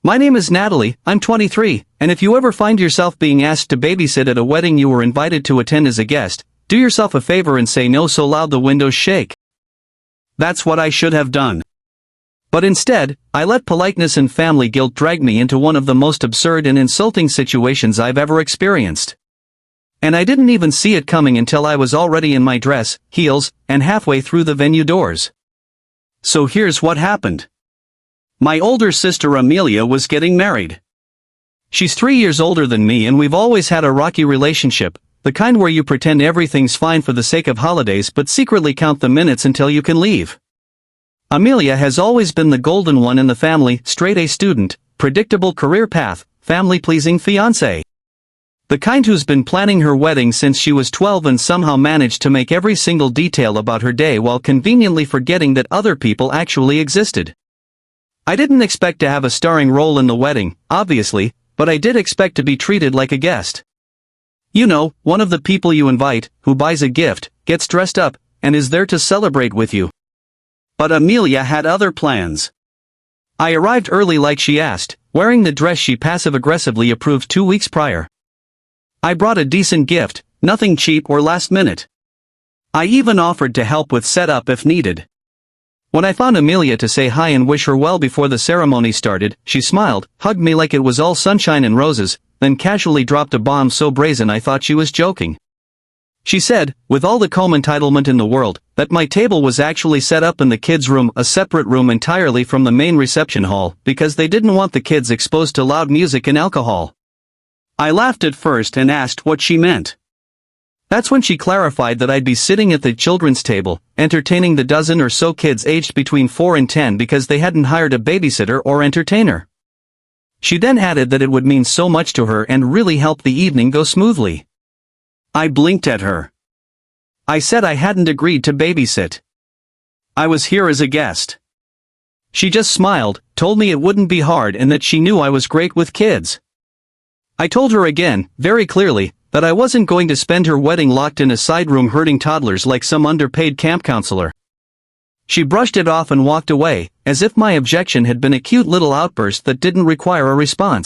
My name is Natalie, I'm 23, and if you ever find yourself being asked to babysit at a wedding you were invited to attend as a guest, do yourself a favor and say no so loud the windows shake. That's what I should have done. But instead, I let politeness and family guilt drag me into one of the most absurd and insulting situations I've ever experienced. And I didn't even see it coming until I was already in my dress, heels, and halfway through the venue doors. So here's what happened. My older sister Amelia was getting married. She's 3 years older than me and we've always had a rocky relationship, the kind where you pretend everything's fine for the sake of holidays but secretly count the minutes until you can leave. Amelia has always been the golden one in the family, straight A student, predictable career path, family-pleasing fiancé. The kind who's been planning her wedding since she was 12 and somehow managed to make every single detail about her day while conveniently forgetting that other people actually existed. I didn't expect to have a starring role in the wedding, obviously, but I did expect to be treated like a guest. You know, one of the people you invite, who buys a gift, gets dressed up, and is there to celebrate with you. But Amelia had other plans. I arrived early like she asked, wearing the dress she passive-aggressively approved 2 weeks prior. I brought a decent gift, nothing cheap or last minute. I even offered to help with setup if needed. When I found Amelia to say hi and wish her well before the ceremony started, she smiled, hugged me like it was all sunshine and roses, then casually dropped a bomb so brazen I thought she was joking. She said, with all the calm entitlement in the world, that my table was actually set up in the kids' room, a separate room entirely from the main reception hall, because they didn't want the kids exposed to loud music and alcohol. I laughed at first and asked what she meant. That's when she clarified that I'd be sitting at the children's table, entertaining the dozen or so kids aged between 4 and 10 because they hadn't hired a babysitter or entertainer. She then added that it would mean so much to her and really help the evening go smoothly. I blinked at her. I said I hadn't agreed to babysit. I was here as a guest. She just smiled, told me it wouldn't be hard and that she knew I was great with kids. I told her again, very clearly, that I wasn't going to spend her wedding locked in a side room herding toddlers like some underpaid camp counselor. She brushed it off and walked away, as if my objection had been a cute little outburst that didn't require a response.